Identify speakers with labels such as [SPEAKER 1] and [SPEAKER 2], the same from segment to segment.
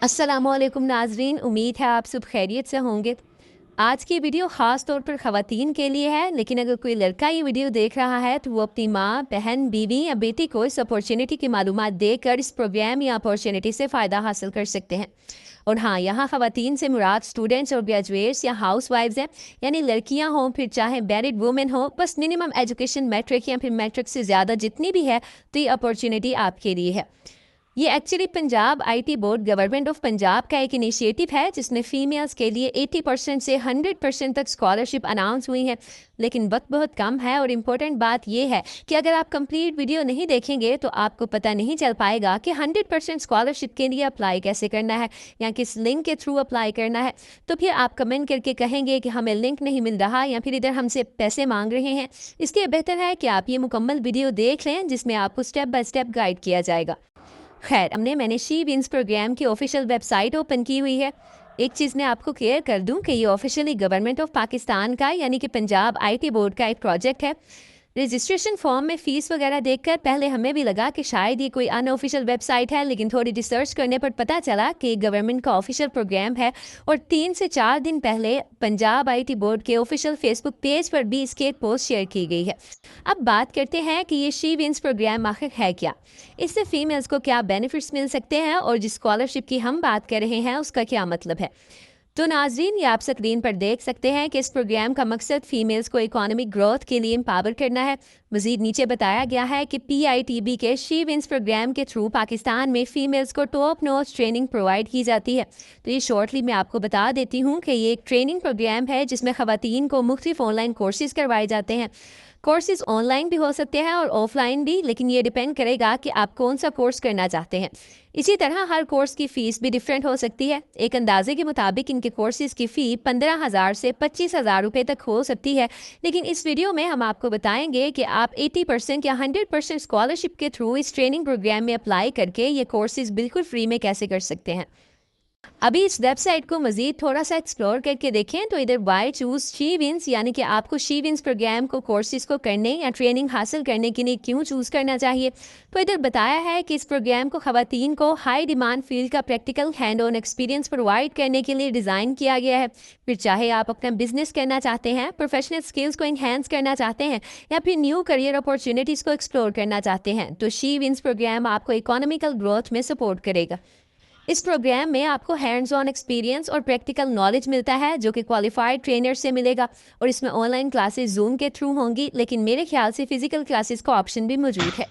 [SPEAKER 1] अस्सलामुअलैकुम नाजरीन, उम्मीद है आप सब खैरियत से होंगे। आज की वीडियो ख़ास तौर पर ख़वातीन के लिए है, लेकिन अगर कोई लड़का ये वीडियो देख रहा है तो वो अपनी माँ, बहन, बीवी या बेटी को इस अपॉर्चुनिटी की मालूमात देकर इस प्रोग्राम या अपॉर्चुनिटी से फ़ायदा हासिल कर सकते हैं। और हाँ, यहाँ ख़वातीन से मुराद स्टूडेंट्स और ग्रेजुएट्स या हाउस वाइफ्स हैं, यानी लड़कियाँ हों फिर चाहे मैरिड वुमेन हो, बस मिनिमम एजुकेशन मैट्रिक या फिर मैट्रिक से ज़्यादा जितनी भी है तो ये अपॉर्चुनिटी आपके लिए है। ये actually Punjab IT board government of Punjab का एक इनिशिएटिव है जिसमें फीमेल्स के लिए 80% से 100% तक स्कॉलरशिप अनाउंस हुई है। लेकिन वक्त बहुत कम है और इम्पोर्टेंट बात यह है कि अगर आप कंप्लीट वीडियो नहीं देखेंगे तो आपको पता नहीं चल पाएगा कि 100% स्कॉलरशिप के लिए अप्लाई कैसे करना है या किस लिंक के थ्रू अप्लाई करना है। तो फिर आप कमेंट करके कहेंगे कि हमें लिंक नहीं मिल रहा या फिर इधर हमसे पैसे मांग रहे हैं। इसलिए बेहतर है कि आप ये मुकम्मल वीडियो देख लें जिसमें आपको स्टेप बाय स्टेप गाइड किया जाएगा। खैर, मैंने शी विंस प्रोग्राम की ऑफिशियल वेबसाइट ओपन की हुई है। एक चीज़ मैं आपको क्लियर कर दूं कि ये ऑफिशियली गवर्नमेंट ऑफ पाकिस्तान का यानी कि पंजाब आईटी बोर्ड का एक प्रोजेक्ट है। रजिस्ट्रेशन फॉर्म में फ़ीस वगैरह देखकर पहले हमें भी लगा कि शायद ये कोई अनऑफिशियल वेबसाइट है, लेकिन थोड़ी रिसर्च करने पर पता चला कि गवर्नमेंट का ऑफिशियल प्रोग्राम है। और 3 से 4 दिन पहले पंजाब आईटी बोर्ड के ऑफिशियल फेसबुक पेज पर भी इसकी एक पोस्ट शेयर की गई है। अब बात करते हैं कि ये शी विंस प्रोग्राम आखिर है क्या, इससे फीमेल्स को क्या बेनिफिट्स मिल सकते हैं और जिस स्कॉलरशिप की हम बात कर रहे हैं उसका क्या मतलब है। तो नाजरीन, ये आप स्क्रीन पर देख सकते हैं कि इस प्रोग्राम का मकसद फीमेल्स को इकोनॉमिक ग्रोथ के लिए एम्पावर करना है। मजीद नीचे बताया गया है कि पीआईटीबी के शी विंस प्रोग्राम के थ्रू पाकिस्तान में फीमेल्स को टॉप नॉच ट्रेनिंग प्रोवाइड की जाती है। तो ये शॉर्टली मैं आपको बता देती हूँ कि ये एक ट्रेनिंग प्रोग्राम है जिसमें ख़वातीन को मुख्तलिफ ऑनलाइन कोर्सेज करवाए जाते हैं। कोर्सेज ऑनलाइन भी हो सकते हैं और ऑफलाइन भी, लेकिन ये डिपेंड करेगा कि आप कौन सा कोर्स करना चाहते हैं। इसी तरह हर कोर्स की फ़ीस भी डिफरेंट हो सकती है। एक अंदाजे के मुताबिक इनके कोर्सेज़ की फ़ी 15,000 से 25,000 रुपये तक हो सकती है। लेकिन इस वीडियो में हम आपको बताएंगे कि आप 80% या 100% स्कॉलरशिप के थ्रू इस ट्रेनिंग प्रोग्राम में अप्लाई करके ये कोर्सेज़ बिल्कुल फ्री में कैसे कर सकते हैं। अभी इस वेबसाइट को मजीद थोड़ा सा एक्सप्लोर करके देखें तो इधर वाई चूज शी विंस, यानी कि आपको शी विंस प्रोग्राम को कोर्सेज को करने या ट्रेनिंग हासिल करने के लिए क्यों चूज़ करना चाहिए। तो इधर बताया है कि इस प्रोग्राम को ख़वातीन को हाई डिमांड फील्ड का practical hand on experience provide करने के लिए डिज़ाइन किया गया है। फिर चाहे आप अपना बिजनेस करना चाहते हैं, प्रोफेशनल स्किल्स को इन्हेंस करना चाहते हैं या फिर न्यू करियर अपॉर्चुनिटीज़ को एक्सप्लोर करना चाहते हैं, तो शी विंस प्रोग्राम आपको इकोनॉमिकल ग्रोथ में सपोर्ट करेगा। इस प्रोग्राम में आपको हैंड्स ऑन एक्सपीरियंस और प्रैक्टिकल नॉलेज मिलता है जो कि क्वालिफाइड ट्रेनर से मिलेगा। और इसमें ऑनलाइन क्लासेस जूम के थ्रू होंगी, लेकिन मेरे ख्याल से फिजिकल क्लासेस का ऑप्शन भी मौजूद है।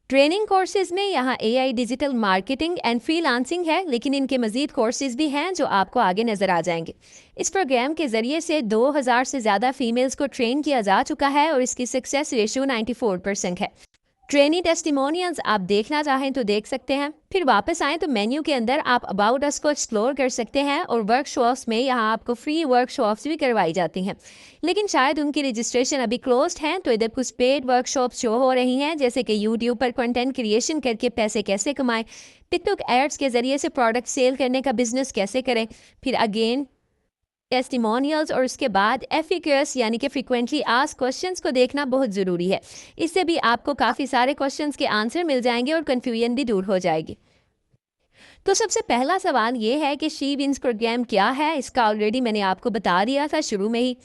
[SPEAKER 1] ट्रेनिंग कोर्सेज में यहाँ AI, digital marketing and freelancing है, लेकिन इनके मजीद कोर्सेज भी हैं जो आपको आगे नजर आ जाएंगे। इस प्रोग्राम के जरिए से 2000 से ज़्यादा फीमेल्स को ट्रेन किया जा चुका है और इसकी सक्सेस रेशियो 94% है। ट्रेनी टेस्टिमोनियल्स आप देखना चाहें तो देख सकते हैं। फिर वापस आएँ तो मेन्यू के अंदर आप अबाउट अस को एक्सप्लोर कर सकते हैं और वर्कशॉप्स में यहाँ आपको फ्री वर्कशॉप्स भी करवाई जाती हैं, लेकिन शायद उनकी रजिस्ट्रेशन अभी क्लोज्ड हैं। तो इधर कुछ पेड वर्कशॉप्स शो हो रही हैं, जैसे कि यूट्यूब पर कंटेंट क्रिएशन करके पैसे कैसे कमाएं, टिकटॉक एड्स के ज़रिए से प्रोडक्ट सेल करने का बिजनेस कैसे करें, फिर अगेन टेस्टिमोनियल्स और उसके बाद एफिक्यूएस यानी कि फ्रीक्वेंटली आस्क्ड क्वेश्चंस को देखना बहुत ज़रूरी है। इससे भी आपको काफ़ी सारे क्वेश्चंस के आंसर मिल जाएंगे और कन्फ्यूजन भी दूर हो जाएगी। तो सबसे पहला सवाल ये है कि शी विंस प्रोग्राम क्या है। इसका ऑलरेडी मैंने आपको बता दिया था शुरू में ही।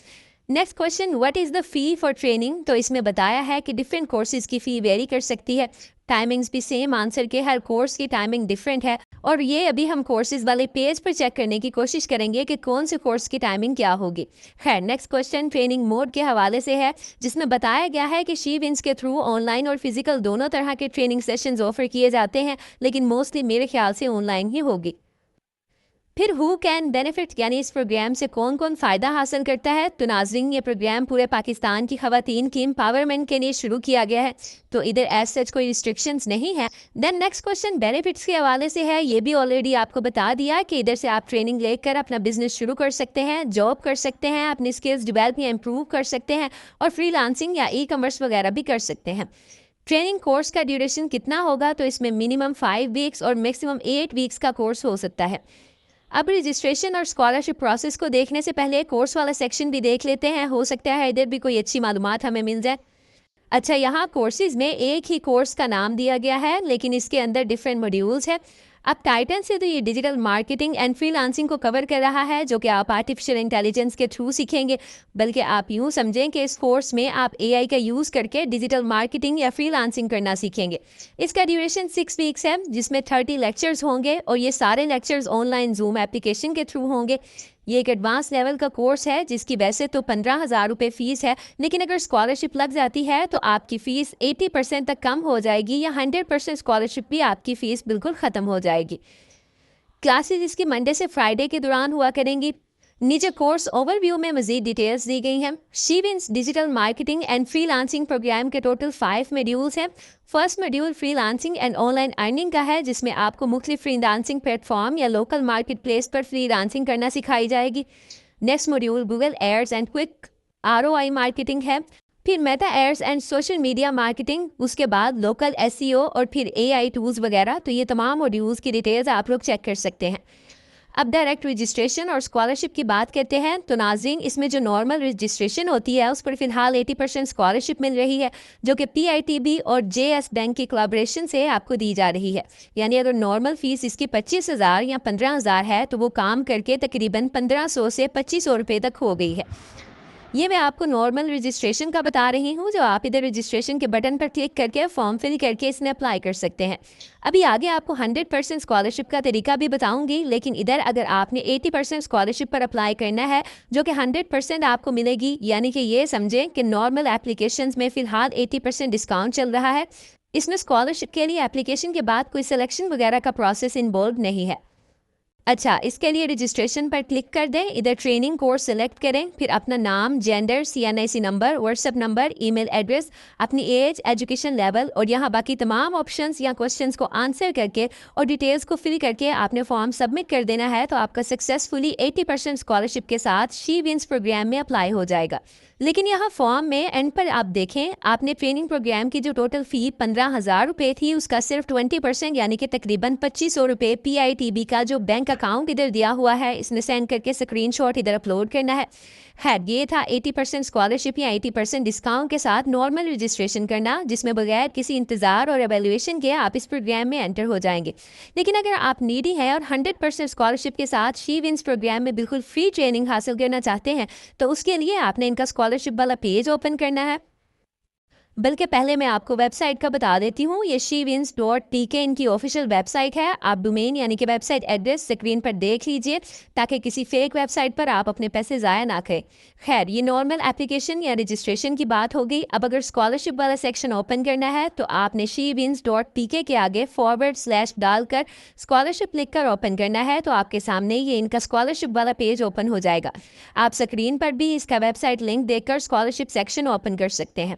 [SPEAKER 1] Next question, what is the fee for training. तो इसमें बताया है कि डिफरेंट कोर्सेज़ की फ़ी वेरी कर सकती है। टाइमिंग्स भी सेम आंसर के, हर कोर्स की टाइमिंग डिफरेंट है। और ये अभी हम कोर्सेज वाले पेज पर चेक करने की कोशिश करेंगे कि कौन से कोर्स की टाइमिंग क्या होगी। खैर, नेक्स्ट क्वेश्चन ट्रेनिंग मोड के हवाले से है, जिसमें बताया गया है कि शी विंस के थ्रू ऑनलाइन और फिजिकल दोनों तरह के ट्रेनिंग सेशंस ऑफर किए जाते हैं, लेकिन मोस्टली मेरे ख्याल से ऑनलाइन ही होगी। फिर हु कैन बेनिफिट, यानी इस प्रोग्राम से कौन कौन फ़ायदा हासिल करता है। तो नाजरीन, ये प्रोग्राम पूरे पाकिस्तान की ख़वातीन की एम्पावरमेंट के लिए शुरू किया गया है, तो इधर एज सच कोई रिस्ट्रिक्शंस नहीं है। देन नेक्स्ट क्वेश्चन बेनिफिट्स के हवाले से है, ये भी ऑलरेडी आपको बता दिया कि इधर से आप ट्रेनिंग लेकर अपना बिजनेस शुरू कर सकते हैं, जॉब कर सकते हैं, अपनी स्किल्स डेवलप या इम्प्रूव कर सकते हैं और फ्रीलांसिंग या ई कॉमर्स वगैरह भी कर सकते हैं। ट्रेनिंग कोर्स का ड्यूरेशन कितना होगा, तो इसमें मिनिमम 5 वीक्स और मैक्सिमम 8 वीक्स का कोर्स हो सकता है। अब रजिस्ट्रेशन और स्कॉलरशिप प्रोसेस को देखने से पहले कोर्स वाला सेक्शन भी देख लेते हैं, हो सकता है इधर भी कोई अच्छी मालूमात हमें मिल जाए। अच्छा, यहाँ कोर्सेज में एक ही कोर्स का नाम दिया गया है, लेकिन इसके अंदर डिफरेंट मॉड्यूल्स है। अब टाइटन से तो ये डिजिटल मार्केटिंग एंड फ्रीलांसिंग को कवर कर रहा है, जो कि आप आर्टिफिशियल इंटेलिजेंस के थ्रू सीखेंगे। बल्कि आप यूँ समझें कि इस कोर्स में आप एआई का यूज़ करके डिजिटल मार्केटिंग या फ्रीलांसिंग करना सीखेंगे। इसका ड्यूरेशन 6 वीक्स है, जिसमें 30 लेक्चर्स होंगे और ये सारे लेक्चर्स ऑनलाइन जूम एप्लीकेशन के थ्रू होंगे। ये एक एडवांस लेवल का कोर्स है जिसकी वैसे तो 15,000 रुपये फ़ीस है, लेकिन अगर स्कॉलरशिप लग जाती है तो आपकी फ़ीस 80% तक कम हो जाएगी, या 100% स्कॉलरशिप भी आपकी फ़ीस बिल्कुल ख़त्म हो जाएगी। क्लासेस इसकी मंडे से फ्राइडे के दौरान हुआ करेंगी। नीचे कोर्स ओवरव्यू में मजीद डिटेल्स दी गई हैं। She wins digital marketing and freelancing program के टोटल 5 मॉड्यूल्स हैं। First module freelancing and online earning का है, जिसमें आपको मुख्तलिफ फ्रीलांसिंग प्लेटफॉर्म या लोकल मार्केट प्लेस पर फ्रीलांसिंग करना सिखाई जाएगी। Next module Google ads and quick ROI marketing है। फिर Meta ads and social media marketing, उसके बाद लोकल SEO और फिर AI टूल्स वगैरह। तो ये तमाम मॉड्यूल्स की डिटेल्स आप लोग चेक कर सकते हैं। अब डायरेक्ट रजिस्ट्रेशन और स्कॉलरशिप की बात करते हैं तो नाज़रीन, इसमें जो नॉर्मल रजिस्ट्रेशन होती है उस पर फ़िलहाल 80% स्कॉलरशिप मिल रही है, जो कि PITB और JS बैंक की कोलैबोरेशन से आपको दी जा रही है। यानी अगर नॉर्मल फ़ीस इसकी 25,000 या 15,000 है तो वो काम करके तकरीबन 1,500 से 2,500 रुपये तक हो गई है। ये मैं आपको नॉर्मल रजिस्ट्रेशन का बता रही हूँ, जो आप इधर रजिस्ट्रेशन के बटन पर क्लिक करके फॉर्म फिल करके इसमें अप्लाई कर सकते हैं। अभी आगे आपको 100% स्कॉलरशिप का तरीका भी बताऊंगी, लेकिन इधर अगर आपने 80% स्कॉलरशिप पर अप्लाई करना है जो कि 100% आपको मिलेगी, यानी कि ये समझें कि नॉर्मल एप्लीकेशंस में फ़िलहाल 80% डिस्काउंट चल रहा है। इसमें स्कॉलरशिप के लिए एप्लीकेशन के बाद कोई सिलेक्शन वगैरह का प्रोसेस इन्वॉल्व नहीं है। अच्छा, इसके लिए रजिस्ट्रेशन पर क्लिक कर दें, इधर ट्रेनिंग कोर्स सेलेक्ट करें, फिर अपना नाम, gender, CNIC number, WhatsApp number, email address, अपनी एज, एजुकेशन लेवल और यहाँ बाकी तमाम ऑप्शंस या क्वेश्चंस को आंसर करके और डिटेल्स को फिल करके आपने फॉर्म सबमिट कर देना है। तो आपका सक्सेसफुली 80% स्कॉलरशिप के साथ शी विंस प्रोग्राम में अप्लाई हो जाएगा। लेकिन यहाँ फॉर्म में एंड पर आप देखें, आपने ट्रेनिंग प्रोग्राम की जो टोटल फ़ी 15,000 रुपये थी, उसका सिर्फ 20% यानी कि तकरीबन 2,500 रुपये PITB का जो बैंक अकाउंट इधर दिया हुआ है, इसमें सेंड करके स्क्रीनशॉट इधर अपलोड करना है। ये था 80% स्कॉलरशिप या 80% डिस्काउंट के साथ नॉर्मल रजिस्ट्रेशन करना, जिसमें बगैर किसी इंतज़ार और एवेल्यूएशन के आप इस प्रोग्राम में एंटर हो जाएंगे। लेकिन अगर आप नीडी हैं और 100% स्कॉलरशिप के साथ शी विंस प्रोग्राम में बिल्कुल फ्री ट्रेनिंग हासिल करना चाहते हैं, तो उसके लिए आपने इनका स्कॉलरशिप वाला पेज ओपन करना है। बल्कि पहले मैं आपको वेबसाइट का बता देती हूँ। ये shewins.tk इनकी ऑफिशियल वेबसाइट है। आप डोमेन यानी कि वेबसाइट एड्रेस स्क्रीन पर देख लीजिए, ताकि किसी फेक वेबसाइट पर आप अपने पैसे ज़ाया ना करें। खैर, ये नॉर्मल एप्लीकेशन या रजिस्ट्रेशन की बात हो गई। अब अगर स्कॉलरशिप वाला सेक्शन ओपन करना है तो आपने shewins.tk के आगे / डालकर स्कॉलरशिप लिख कर ओपन करना है। तो आपके सामने ये इनका स्कॉलरशिप वाला पेज ओपन हो जाएगा। आप स्क्रीन पर भी इसका वेबसाइट लिंक देखकर स्कॉलरशिप सेक्शन ओपन कर सकते हैं।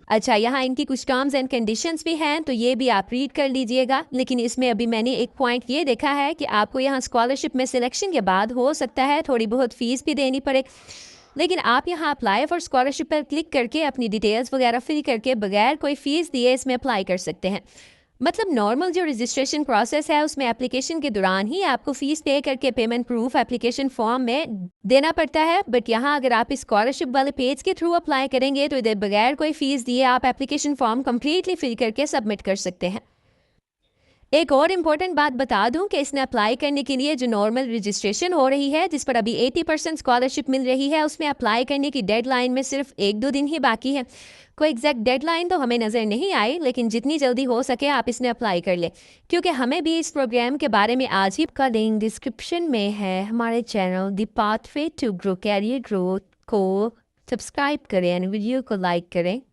[SPEAKER 1] अच्छा, यहाँ इनकी कुछ टर्म्स एंड कंडीशंस भी हैं, तो ये भी आप रीड कर लीजिएगा। लेकिन इसमें अभी मैंने एक पॉइंट ये देखा है कि आपको यहाँ स्कॉलरशिप में सिलेक्शन के बाद हो सकता है थोड़ी बहुत फ़ीस भी देनी पड़े, लेकिन आप यहाँ अप्लाई फॉर स्कॉलरशिप पर क्लिक करके अपनी डिटेल्स वगैरह फिल करके बगैर कोई फ़ीस दिए इसमें अप्लाई कर सकते हैं। मतलब नॉर्मल जो रजिस्ट्रेशन प्रोसेस है उसमें एप्लीकेशन के दौरान ही आपको फ़ीस पे करके पेमेंट प्रूफ एप्लीकेशन फॉर्म में देना पड़ता है। बट यहाँ अगर आप इस स्कॉलरशिप वाले पेज के थ्रू अप्लाई करेंगे तो इधर बगैर कोई फ़ीस दिए आप एप्लीकेशन फॉर्म कम्प्लीटली फिल करके सबमिट कर सकते हैं। एक और इम्पॉर्टेंट बात बता दूं कि इसने अप्लाई करने के लिए जो नॉर्मल रजिस्ट्रेशन हो रही है, जिस पर अभी 80% स्कॉलरशिप मिल रही है, उसमें अप्लाई करने की डेडलाइन में सिर्फ 1-2 दिन ही बाकी है। कोई एग्जैक्ट डेडलाइन तो हमें नज़र नहीं आई, लेकिन जितनी जल्दी हो सके आप इसमें अप्लाई कर लें, क्योंकि हमें भी इस प्रोग्राम के बारे में आज ही का लिंक डिस्क्रिप्शन में है। हमारे channel the pathway to grow career growth को सब्सक्राइब करें, वीडियो को लाइक करें।